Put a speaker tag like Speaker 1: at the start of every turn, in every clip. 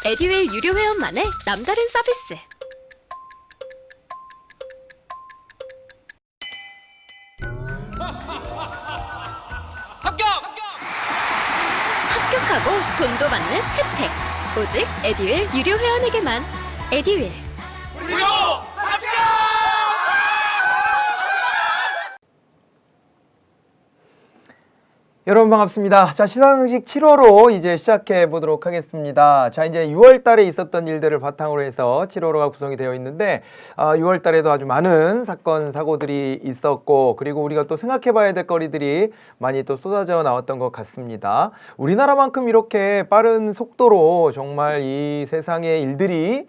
Speaker 1: 에듀윌 유료 회원만의 남다른 서비스. 합격하고 돈도 받는 혜택. 오직 에듀윌 유료 회원에게만. 에듀윌.
Speaker 2: 무료 합격!
Speaker 3: 여러분 반갑습니다. 자, 시사상식 7호로 이제 시작해 보도록 하겠습니다. 자, 이제 6월 달에 있었던 일들을 바탕으로 해서 7호로가 구성이 되어 있는데 6월 달에도 아주 많은 사건, 사고들이 있었고, 그리고 우리가 또 생각해 봐야 될 거리들이 많이 또 쏟아져 나왔던 것 같습니다. 우리나라만큼 이렇게 빠른 속도로 정말 이 세상의 일들이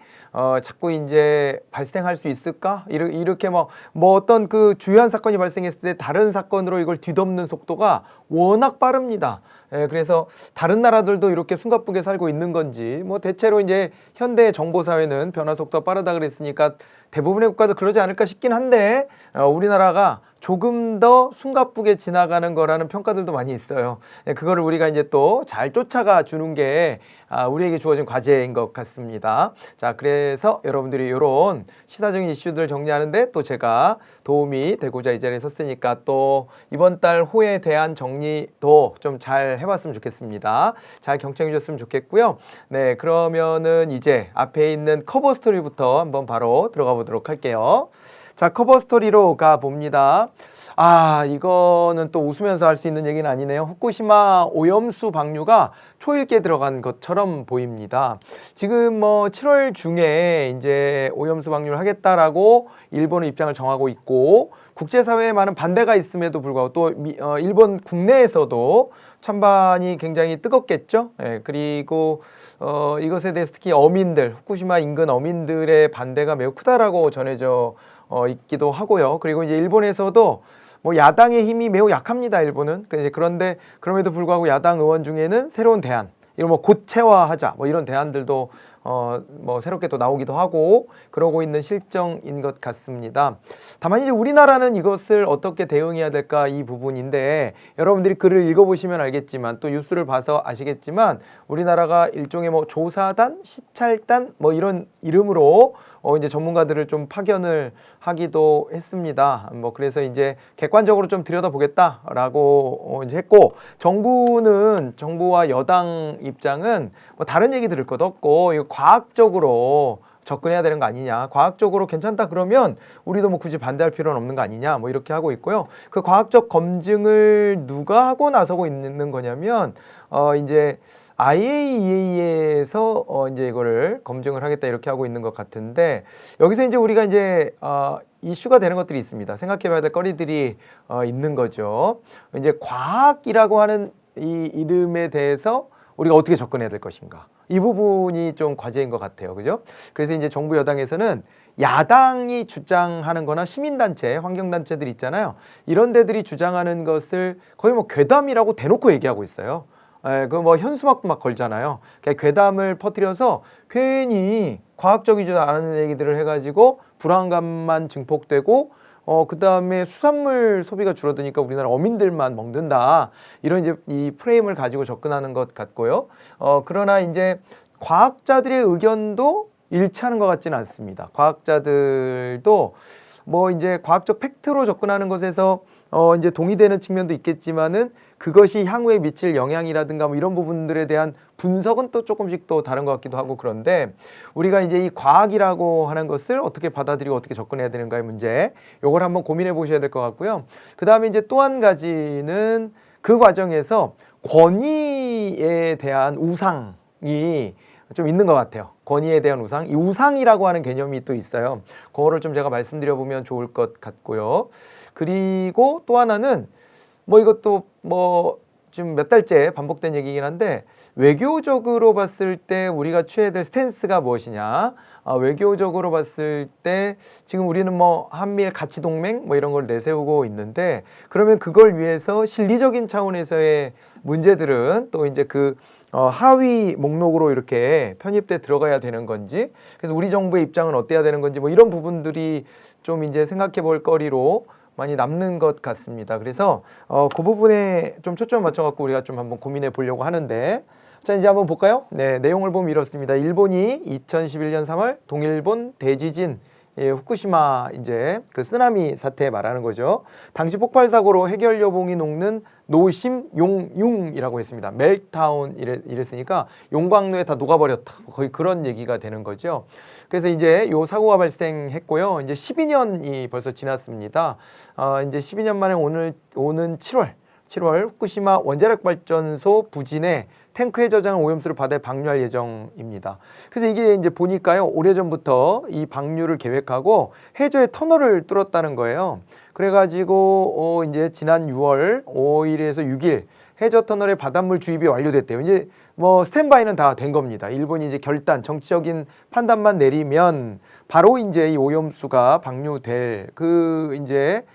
Speaker 3: 자꾸 이제 발생할 수 있을까? 이렇게 뭐 어떤 그 주요한 사건이 발생했을 때 다른 사건으로 이걸 뒤덮는 속도가 워낙 빠릅니다. 그래서 다른 나라들도 이렇게 숨가쁘게 살고 있는 건지, 뭐 대체로 이제 현대 정보 사회는 변화 속도가 빠르다 그랬으니까 대부분의 국가도 그러지 않을까 싶긴 한데, 우리나라가 조금 더 숨가쁘게 지나가는 거라는 평가들도 많이 있어요. 그거를 우리가 이제 또 잘 쫓아가 주는 게 우리에게 주어진 과제인 것 같습니다. 자, 그래서 여러분들이 이런 시사적인 이슈들 정리하는데 또 제가 도움이 되고자 이 자리에 섰으니까 또 이번 달 호에 대한 정리도 좀 잘 해봤으면 좋겠습니다. 잘 경청해 주셨으면 좋겠고요. 네, 그러면은 이제 앞에 있는 커버 스토리부터 한번 바로 들어가 보도록 할게요. 자, 커버 스토리로 가 봅니다. 이거는 또 웃으면서 할 수 있는 얘기는 아니네요. 후쿠시마 오염수 방류가 초읽기에 들어간 것처럼 보입니다. 지금 뭐 7월 중에 이제 오염수 방류를 하겠다라고 일본의 입장을 정하고 있고, 국제사회에 많은 반대가 있음에도 불구하고 또 일본 국내에서도 찬반이 굉장히 뜨겁겠죠. 그리고 이것에 대해서 특히 어민들, 후쿠시마 인근 어민들의 반대가 매우 크다라고 전해져 있기도 하고요. 그리고 이제 일본에서도 뭐 야당의 힘이 매우 약합니다, 일본은. 그런데 그럼에도 불구하고 야당 의원 중에는 새로운 대안, 이런 뭐 고체화하자, 뭐 이런 대안들도 뭐 새롭게 또 나오기도 하고 그러고 있는 실정인 것 같습니다. 다만 이제 우리나라는 이것을 어떻게 대응해야 될까, 이 부분인데, 여러분들이 글을 읽어보시면 알겠지만 또 뉴스를 봐서 아시겠지만 우리나라가 일종의 뭐 조사단, 시찰단 뭐 이런 이름으로 이제 전문가들을 좀 파견을 하기도 했습니다. 뭐 그래서 이제 객관적으로 좀 들여다보겠다라고 이제 했고, 정부와 여당 입장은 뭐 다른 얘기 들을 것 없고, 이거 과학적으로 접근해야 되는 거 아니냐, 과학적으로 괜찮다 그러면 우리도 뭐 굳이 반대할 필요는 없는 거 아니냐, 뭐 이렇게 하고 있고요. 그 과학적 검증을 누가 하고 나서고 있는 거냐면 이제 IAEA에서 이제 이거를 검증을 하겠다 이렇게 하고 있는 것 같은데, 여기서 이제 우리가 이제 이슈가 되는 것들이 있습니다. 생각해봐야 될 거리들이 있는 거죠. 이제 과학이라고 하는 이 이름에 대해서 우리가 어떻게 접근해야 될 것인가, 이 부분이 좀 과제인 것 같아요. 그죠? 그래서 이제 정부 여당에서는 야당이 주장하는 거나 시민단체, 환경단체들 있잖아요. 이런 데들이 주장하는 것을 거의 뭐 괴담이라고 대놓고 얘기하고 있어요. 그 뭐 현수막도 막 걸잖아요. 괴담을 퍼뜨려서 괜히 과학적이지도 않은 얘기들을 해가지고 불안감만 증폭되고, 그 다음에 수산물 소비가 줄어드니까 우리나라 어민들만 먹는다, 이런 이제 이 프레임을 가지고 접근하는 것 같고요. 그러나 이제 과학자들의 의견도 일치하는 것 같지는 않습니다. 과학자들도 뭐 이제 과학적 팩트로 접근하는 것에서 이제 동의되는 측면도 있겠지만은, 그것이 향후에 미칠 영향이라든가 뭐 이런 부분들에 대한 분석은 또 조금씩 또 다른 것 같기도 하고, 그런데 우리가 이제 이 과학이라고 하는 것을 어떻게 받아들이고 어떻게 접근해야 되는가의 문제, 요걸 한번 고민해 보셔야 될 것 같고요. 그 다음에 이제 또 한 가지는 그 과정에서 권위에 대한 우상이 좀 있는 것 같아요. 권위에 대한 우상, 이 우상이라고 하는 개념이 또 있어요. 그거를 좀 제가 말씀드려 보면 좋을 것 같고요. 그리고 또 하나는 뭐 이것도 뭐 지금 몇 달째 반복된 얘기긴 한데, 외교적으로 봤을 때 우리가 취해야 될 스탠스가 무엇이냐, 외교적으로 봤을 때 지금 우리는 뭐 한미일 가치 동맹 뭐 이런 걸 내세우고 있는데, 그러면 그걸 위해서 실리적인 차원에서의 문제들은 또 이제 그 하위 목록으로 이렇게 편입돼 들어가야 되는 건지, 그래서 우리 정부의 입장은 어때야 되는 건지, 뭐 이런 부분들이 좀 이제 생각해 볼 거리로 많이 남는 것 같습니다. 그래서 그 부분에 좀 초점 맞춰 갖고 우리가 좀 한번 고민해 보려고 하는데, 자, 이제 한번 볼까요? 네, 내용을 보면 이렇습니다. 일본이 2011년 3월 동일본 대지진, 후쿠시마 이제 그 쓰나미 사태 말하는 거죠. 당시 폭발 사고로 해결여봉이 녹는 노심 용융이라고 했습니다. 멜타운 이랬으니까 용광로에 다 녹아버렸다. 거의 그런 얘기가 되는 거죠. 그래서 이제 요 사고가 발생했고요. 이제 12년이 벌써 지났습니다. 이제 12년 만에 오는 7월 후쿠시마 원자력 발전소 부진에 탱크에 저장한 오염수를 바다에 방류할 예정입니다. 그래서 이게 이제 보니까요, 오래전부터 이 방류를 계획하고 해저에 터널을 뚫었다는 거예요. 그래가지고 이제 지난 6월 5일에서 6일 해저 터널에 바닷물 주입이 완료됐대요. 이제 뭐 스탠바이는 다 된 겁니다. 일본이 이제 정치적인 판단만 내리면 바로 이제 이 오염수가 방류될 그 이제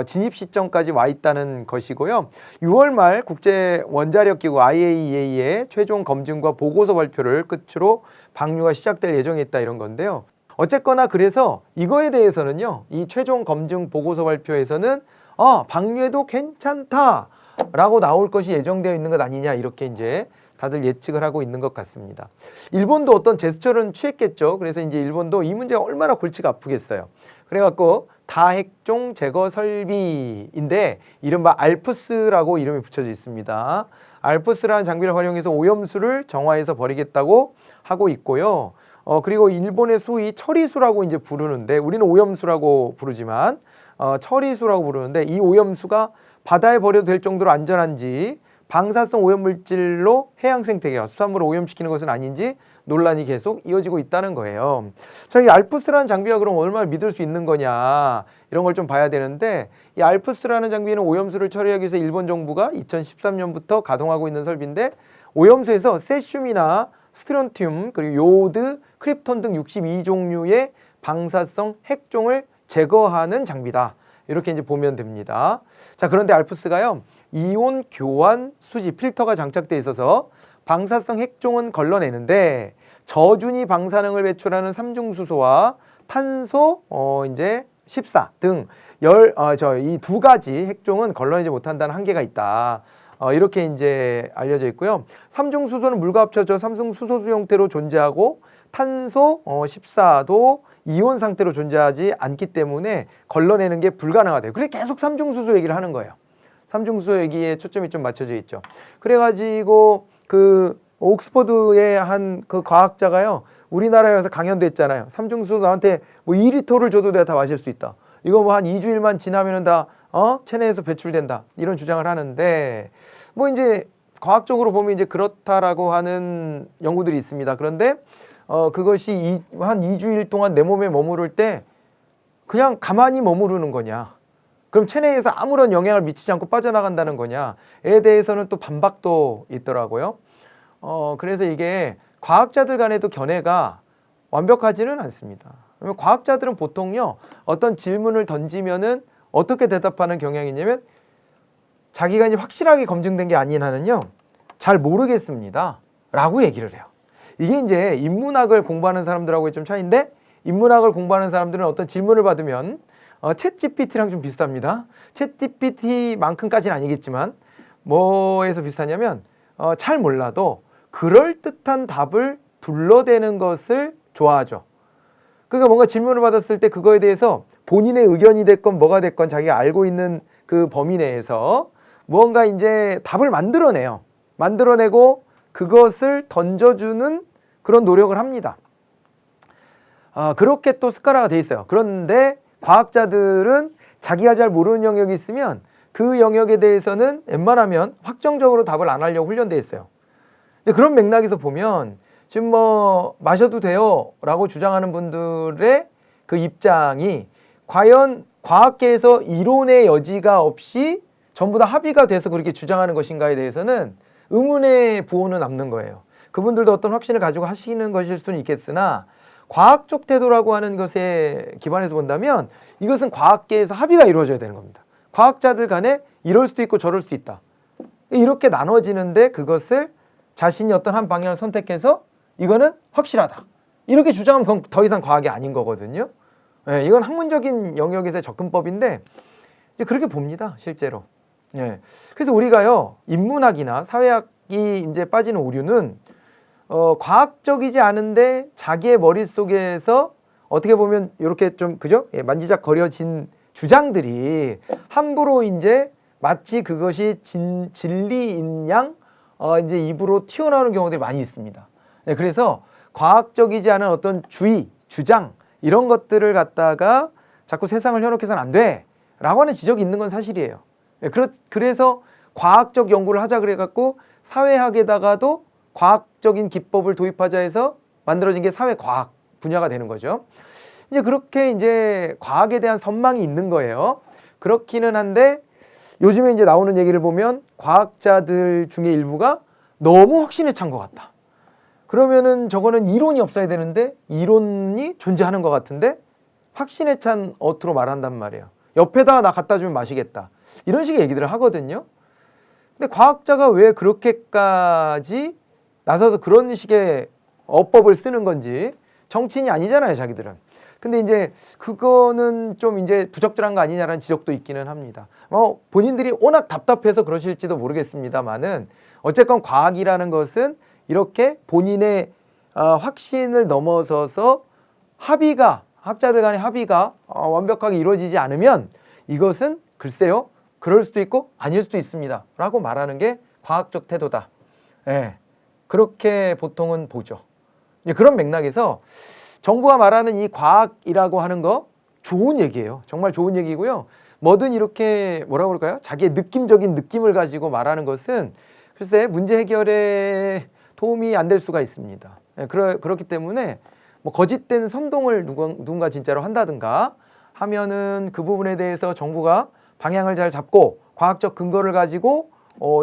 Speaker 3: 진입 시점까지 와 있다는 것이고요. 6월 말 국제 원자력 기구 IAEA의 최종 검증과 보고서 발표를 끝으로 방류가 시작될 예정에 있다 이런 건데요. 어쨌거나 그래서 이거에 대해서는요, 이 최종 검증 보고서 발표에서는 방류해도 괜찮다라고 나올 것이 예정되어 있는 것 아니냐 이렇게 이제 다들 예측을 하고 있는 것 같습니다. 일본도 어떤 제스처는 취했겠죠. 그래서 이제 일본도 이 문제가 얼마나 골치가 아프겠어요. 그래갖고 다핵종 제거 설비인데 이른바 알프스라고 이름이 붙여져 있습니다. 알프스라는 장비를 활용해서 오염수를 정화해서 버리겠다고 하고 있고요. 그리고 일본의 소위 처리수라고 이제 부르는데 우리는 오염수라고 부르지만 처리수라고 부르는데 이 오염수가 바다에 버려도 될 정도로 안전한지 방사성 오염물질로 해양 생태계와 수산물을 오염시키는 것은 아닌지 논란이 계속 이어지고 있다는 거예요. 자, 이 알프스라는 장비가 그럼 얼마나 믿을 수 있는 거냐 이런 걸 좀 봐야 되는데 이 알프스라는 장비는 오염수를 처리하기 위해서 일본 정부가 2013년부터 가동하고 있는 설비인데 오염수에서 세슘이나 스트론튬 그리고 요오드, 크립톤 등 62종류의 방사성 핵종을 제거하는 장비다. 이렇게 이제 보면 됩니다. 자, 그런데 알프스가요, 이온 교환 수지 필터가 장착되어 있어서 방사성 핵종은 걸러내는데 저준위 방사능을 배출하는 삼중수소와 탄소 이제 14 등 이 두 가지 핵종은 걸러내지 못한다는 한계가 있다. 이렇게 이제 알려져 있고요. 삼중수소는 물과 합쳐져 삼중수소수 형태로 존재하고 탄소 14도 이온 상태로 존재하지 않기 때문에 걸러내는 게 불가능하대요. 그래서 계속 삼중수소 얘기를 하는 거예요. 삼중수소 얘기에 초점이 좀 맞춰져 있죠. 그래가지고 그 옥스퍼드의 한 그 과학자가요, 우리나라에 와서 강연도 했잖아요. 삼중수소 나한테 뭐 2리터를 줘도 내가 다 마실 수 있다. 이거 뭐 한 2주일만 지나면은 다 체내에서 배출된다. 이런 주장을 하는데 뭐 이제 과학적으로 보면 이제 그렇다라고 하는 연구들이 있습니다. 그런데 그것이 한 2주일 동안 내 몸에 머무를 때 그냥 가만히 머무르는 거냐, 그럼 체내에서 아무런 영향을 미치지 않고 빠져나간다는 거냐에 대해서는 또 반박도 있더라고요. 그래서 이게 과학자들 간에도 견해가 완벽하지는 않습니다. 과학자들은 보통요, 어떤 질문을 던지면은 어떻게 대답하는 경향이 있냐면 자기가 이제 확실하게 검증된 게 아닌 한은요, 잘 모르겠습니다 라고 얘기를 해요. 이게 이제 인문학을 공부하는 사람들하고의 좀 차이인데, 인문학을 공부하는 사람들은 어떤 질문을 받으면 챗 GPT랑 좀 비슷합니다. 챗 GPT만큼까지는 아니겠지만 뭐에서 비슷하냐면 잘 몰라도 그럴듯한 답을 둘러대는 것을 좋아하죠. 그러니까 뭔가 질문을 받았을 때 그거에 대해서 본인의 의견이 됐건 뭐가 됐건 자기가 알고 있는 그 범위 내에서 무언가 이제 답을 만들어내요. 만들어내고 그것을 던져주는 그런 노력을 합니다. 그렇게 또 습관화가 돼 있어요. 그런데 과학자들은 자기가 잘 모르는 영역이 있으면 그 영역에 대해서는 웬만하면 확정적으로 답을 안 하려고 훈련돼 있어요. 근데 그런 맥락에서 보면 지금 뭐 마셔도 돼요 라고 주장하는 분들의 그 입장이 과연 과학계에서 이론의 여지가 없이 전부 다 합의가 돼서 그렇게 주장하는 것인가에 대해서는 의문의 부호는 남는 거예요. 그분들도 어떤 확신을 가지고 하시는 것일 수는 있겠으나 과학적 태도라고 하는 것에 기반해서 본다면 이것은 과학계에서 합의가 이루어져야 되는 겁니다. 과학자들 간에 이럴 수도 있고 저럴 수도 있다. 이렇게 나눠지는데 그것을 자신이 어떤 한 방향을 선택해서 이거는 확실하다. 이렇게 주장하면 그건 더 이상 과학이 아닌 거거든요. 예, 이건 학문적인 영역에서의 접근법인데 이제 그렇게 봅니다, 실제로. 예. 그래서 우리가요, 인문학이나 사회학 이제 빠지는 오류는 과학적이지 않은데 자기의 머릿속에서 어떻게 보면 이렇게 좀 그죠? 예, 만지작거려진 주장들이 함부로 이제 마치 그것이 진리인 양 이제 입으로 튀어나오는 경우들이 많이 있습니다. 네, 그래서 과학적이지 않은 어떤 주의, 주장 이런 것들을 갖다가 자꾸 세상을 현혹해서는 안 돼 라고 하는 지적이 있는 건 사실이에요. 네, 그래서 과학적 연구를 하자 그래갖고 사회학에다가도 과학적인 기법을 도입하자 해서 만들어진 게 사회과학 분야가 되는 거죠. 이제 그렇게 이제 과학에 대한 선망이 있는 거예요. 그렇기는 한데 요즘에 이제 나오는 얘기를 보면 과학자들 중에 일부가 너무 확신에 찬 것 같다. 그러면은 저거는 이론이 없어야 되는데 이론이 존재하는 것 같은데 확신에 찬 어투로 말한단 말이에요. 옆에다가 나 갖다 주면 마시겠다. 이런 식의 얘기들을 하거든요. 근데 과학자가 왜 그렇게까지 나서서 그런 식의 어법을 쓰는 건지 정치인이 아니잖아요, 자기들은. 근데 이제 그거는 좀 이제 부적절한 거 아니냐라는 지적도 있기는 합니다. 본인들이 워낙 답답해서 그러실지도 모르겠습니다만은 어쨌건 과학이라는 것은 이렇게 본인의 확신을 넘어서서 학자들 간의 합의가 완벽하게 이루어지지 않으면 이것은 글쎄요, 그럴 수도 있고 아닐 수도 있습니다 라고 말하는 게 과학적 태도다. 예, 그렇게 보통은 보죠. 그런 맥락에서 정부가 말하는 이 과학이라고 하는 거 좋은 얘기예요. 정말 좋은 얘기고요. 뭐든 이렇게 뭐라고 그럴까요? 자기의 느낌적인 느낌을 가지고 말하는 것은 글쎄 문제 해결에 도움이 안 될 수가 있습니다. 그렇기 때문에 뭐 거짓된 선동을 누군가 진짜로 한다든가 하면은 그 부분에 대해서 정부가 방향을 잘 잡고 과학적 근거를 가지고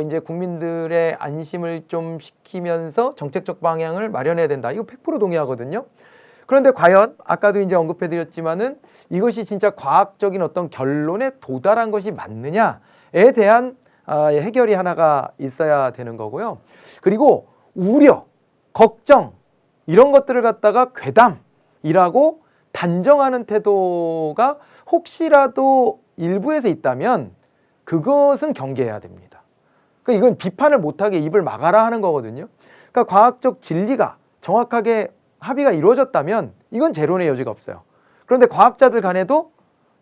Speaker 3: 이제 국민들의 안심을 좀 시키면서 정책적 방향을 마련해야 된다. 이거 100% 동의하거든요. 그런데 과연 아까도 이제 언급해드렸지만은 이것이 진짜 과학적인 어떤 결론에 도달한 것이 맞느냐에 대한 해결이 하나가 있어야 되는 거고요. 그리고 우려, 걱정 이런 것들을 갖다가 괴담이라고 단정하는 태도가 혹시라도 일부에서 있다면 그것은 경계해야 됩니다. 그러니까 이건 비판을 못하게 입을 막아라 하는 거거든요. 그러니까 과학적 진리가 정확하게 합의가 이루어졌다면 이건 재론의 여지가 없어요. 그런데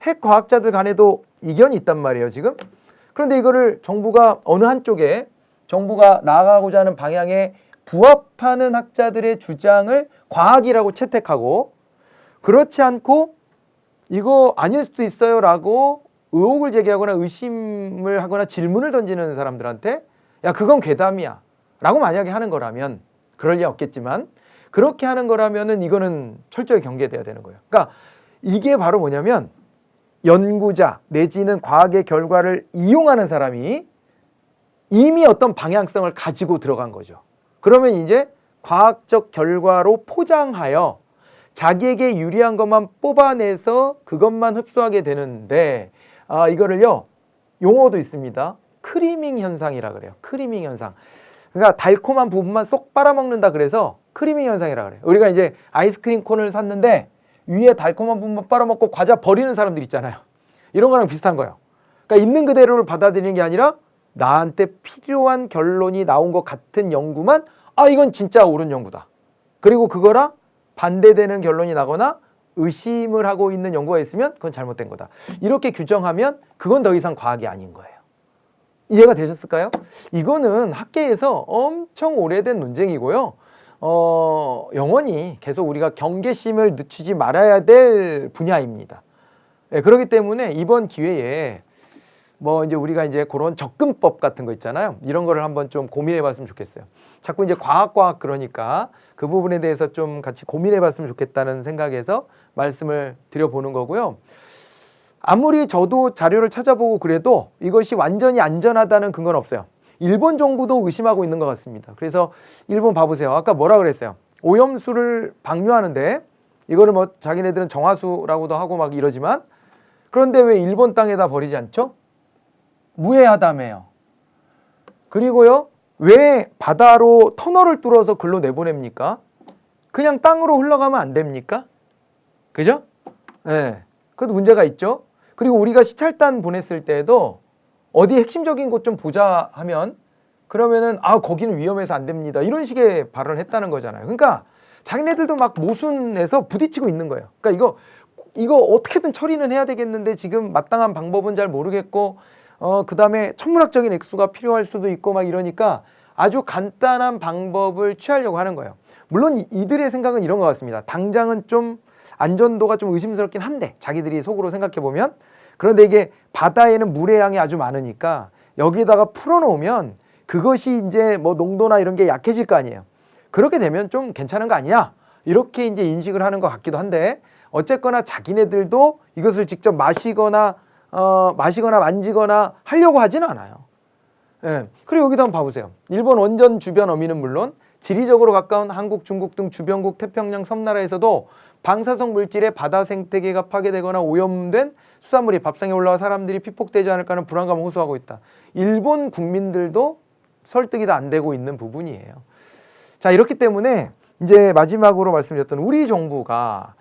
Speaker 3: 핵 과학자들 간에도 이견이 있단 말이에요, 지금. 그런데 이거를 정부가 어느 한쪽에 정부가 나아가고자 하는 방향에 부합하는 학자들의 주장을 과학이라고 채택하고 그렇지 않고 이거 아닐 수도 있어요 라고 의혹을 제기하거나 의심을 하거나 질문을 던지는 사람들한테 야 그건 괴담이야 라고 만약에 하는 거라면 그럴 리 없겠지만 그렇게 하는 거라면은 이거는 철저히 경계돼야 되는 거예요. 그러니까 이게 바로 뭐냐면 연구자 내지는 과학의 결과를 이용하는 사람이 이미 어떤 방향성을 가지고 들어간 거죠. 그러면 이제 과학적 결과로 포장하여 자기에게 유리한 것만 뽑아내서 그것만 흡수하게 되는데 이거를요 용어도 있습니다. 크리밍 현상이라 그래요. 크리밍 현상. 그러니까 달콤한 부분만 쏙 빨아먹는다 그래서 크리밍 현상이라 그래요. 우리가 이제 아이스크림 콘을 샀는데 위에 달콤한 부분만 빨아먹고 과자 버리는 사람들 있잖아요. 이런 거랑 비슷한 거예요. 그러니까 있는 그대로를 받아들이는 게 아니라 나한테 필요한 결론이 나온 것 같은 연구만 이건 진짜 옳은 연구다. 그리고 그거랑 반대되는 결론이 나거나 의심을 하고 있는 연구가 있으면 그건 잘못된 거다. 이렇게 규정하면 그건 더 이상 과학이 아닌 거예요. 이해가 되셨을까요? 이거는 학계에서 엄청 오래된 논쟁이고요. 영원히 계속 우리가 경계심을 늦추지 말아야 될 분야입니다. 네, 그렇기 때문에 이번 기회에 뭐 이제 우리가 이제 그런 접근법 같은 거 있잖아요. 이런 거를 한번 좀 고민해 봤으면 좋겠어요. 자꾸 이제 과학 그러니까 그 부분에 대해서 좀 같이 고민해 봤으면 좋겠다는 생각에서 말씀을 드려보는 거고요. 아무리 저도 자료를 찾아보고 그래도 이것이 완전히 안전하다는 근거는 없어요. 일본 정부도 의심하고 있는 것 같습니다. 그래서 일본 봐보세요. 아까 뭐라 그랬어요? 오염수를 방류하는데 이거를 뭐 자기네들은 정화수라고도 하고 막 이러지만 그런데 왜 일본 땅에다 버리지 않죠? 무해하다며요. 그리고요, 왜 바다로 터널을 뚫어서 글로 내보냅니까? 그냥 땅으로 흘러가면 안 됩니까? 그죠? 네. 그것도 문제가 있죠. 그리고 우리가 시찰단 보냈을 때도 어디 핵심적인 곳 좀 보자 하면 그러면은 거기는 위험해서 안 됩니다. 이런 식의 발언을 했다는 거잖아요. 그러니까 자기네들도 막 모순해서 부딪히고 있는 거예요. 그러니까 이거 어떻게든 처리는 해야 되겠는데 지금 마땅한 방법은 잘 모르겠고 그다음에 천문학적인 액수가 필요할 수도 있고 막 이러니까 아주 간단한 방법을 취하려고 하는 거예요. 물론 이들의 생각은 이런 것 같습니다. 당장은 좀 안전도가 좀 의심스럽긴 한데 자기들이 속으로 생각해 보면 그런데 이게 바다에는 물의 양이 아주 많으니까 여기다가 풀어놓으면 그것이 이제 뭐 농도나 이런 게 약해질 거 아니에요. 그렇게 되면 좀 괜찮은 거 아니야? 이렇게 이제 인식을 하는 것 같기도 한데 어쨌거나 자기네들도 이것을 직접 마시거나 만지거나 하려고 하진 않아요. 예. 그리고 여기도 한번 봐보세요. 일본 원전 주변 어민은 물론 지리적으로 가까운 한국, 중국 등 주변국 태평양 섬나라에서도 방사성 물질의 바다 생태계가 파괴되거나 오염된 수산물이 밥상에 올라와 사람들이 피폭되지 않을까 하는 불안감을 호소하고 있다. 일본 국민들도 설득이 다 안 되고 있는 부분이에요. 자, 이렇기 때문에 이제 마지막으로 말씀드렸던 우리 정부가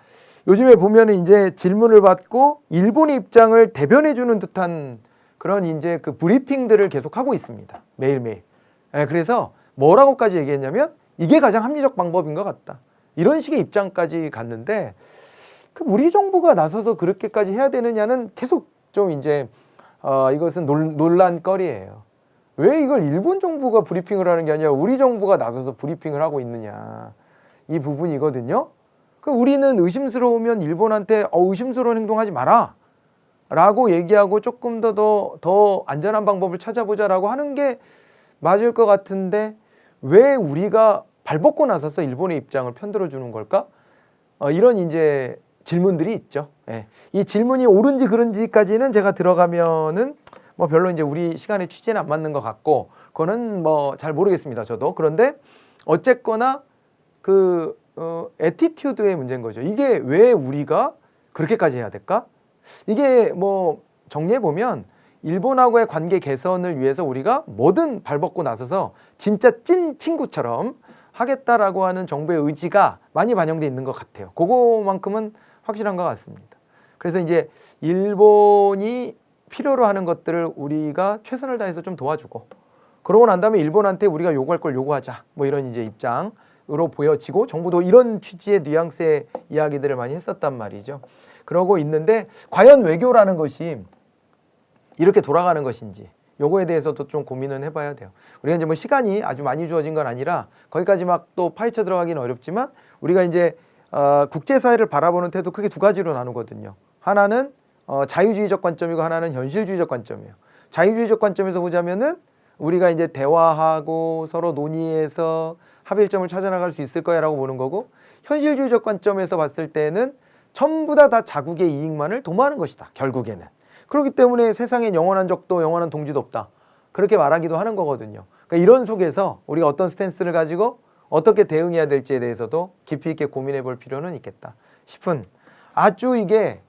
Speaker 3: 요즘에 보면은 이제 질문을 받고 일본의 입장을 대변해주는 듯한 그런 이제 그 브리핑들을 계속하고 있습니다. 매일매일. 그래서 뭐라고까지 얘기했냐면 이게 가장 합리적 방법인 것 같다. 이런 식의 입장까지 갔는데 우리 정부가 나서서 그렇게까지 해야 되느냐는 계속 좀 이제 이것은 논란거리예요. 왜 이걸 일본 정부가 브리핑을 하는 게 아니라 우리 정부가 나서서 브리핑을 하고 있느냐. 이 부분이거든요. 우리는 의심스러우면 일본한테 의심스러운 행동하지 마라 라고 얘기하고 조금 더 안전한 방법을 찾아보자라고 하는 게 맞을 것 같은데 왜 우리가 발벗고 나서서 일본의 입장을 편들어 주는 걸까? 이런 이제 질문들이 있죠. 예. 이 질문이 옳은지 그른지까지는 제가 들어가면은 뭐 별로 이제 우리 시간의 취지는 안 맞는 것 같고 그거는 뭐 잘 모르겠습니다. 저도. 그런데 어쨌거나 애티튜드의 문제인 거죠. 이게 왜 우리가 그렇게까지 해야 될까? 이게 뭐 정리해 보면 일본하고의 관계 개선을 위해서 우리가 뭐든 발벗고 나서서 진짜 찐 친구처럼 하겠다라고 하는 정부의 의지가 많이 반영돼 있는 것 같아요. 그거만큼은 확실한 것 같습니다. 그래서 이제 일본이 필요로 하는 것들을 우리가 최선을 다해서 좀 도와주고 그러고 난 다음에 일본한테 우리가 요구할 걸 요구하자 뭐 이런 이제 입장으로 보여지고 정부도 이런 취지의 뉘앙스의 이야기들을 많이 했었단 말이죠. 그러고 있는데 과연 외교라는 것이 이렇게 돌아가는 것인지 요거에 대해서도 좀 고민은 해봐야 돼요. 우리가 이제 뭐 시간이 아주 많이 주어진 건 아니라 거기까지 막 또 파헤쳐 들어가기는 어렵지만 우리가 이제 국제사회를 바라보는 태도 크게 두 가지로 나누거든요. 하나는 자유주의적 관점이고 하나는 현실주의적 관점이에요. 자유주의적 관점에서 보자면은 우리가 이제 대화하고 서로 논의해서 합의점을 찾아나갈 수 있을 거야라고 보는 거고 현실주의적 관점에서 봤을 때는 전부 다 자국의 이익만을 도모하는 것이다. 결국에는. 그렇기 때문에 세상엔 영원한 적도 영원한 동지도 없다. 그렇게 말하기도 하는 거거든요. 그러니까 이런 속에서 우리가 어떤 스탠스를 가지고 어떻게 대응해야 될지에 대해서도 깊이 있게 고민해 볼 필요는 있겠다 싶은 아주 이게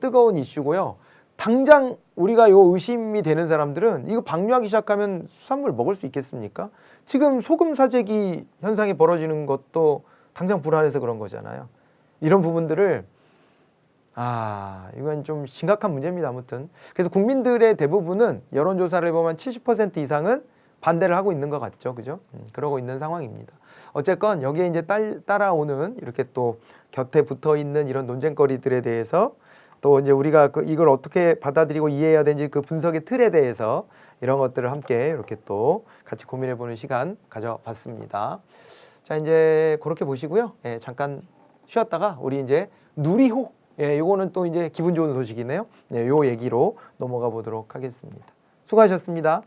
Speaker 3: 뜨거운 이슈고요. 당장 우리가 요 의심이 되는 사람들은 이거 방류하기 시작하면 수산물 먹을 수 있겠습니까? 지금 소금 사재기 현상이 벌어지는 것도 당장 불안해서 그런 거잖아요. 이런 부분들을 이건 좀 심각한 문제입니다. 아무튼 그래서 국민들의 대부분은 여론조사를 보면 70% 이상은 반대를 하고 있는 것 같죠, 그죠? 그러고 있는 상황입니다. 어쨌건 여기에 이제 따라오는 이렇게 또 곁에 붙어 있는 이런 논쟁거리들에 대해서 또 이제 우리가 이걸 어떻게 받아들이고 이해해야 되는지 그 분석의 틀에 대해서 이런 것들을 함께 이렇게 또 같이 고민해보는 시간 가져봤습니다. 자, 이제 그렇게 보시고요. 예, 잠깐 쉬었다가 우리 이제 누리호. 예, 요거는 또 이제 기분 좋은 소식이네요. 예, 요 얘기로 넘어가 보도록 하겠습니다. 수고하셨습니다.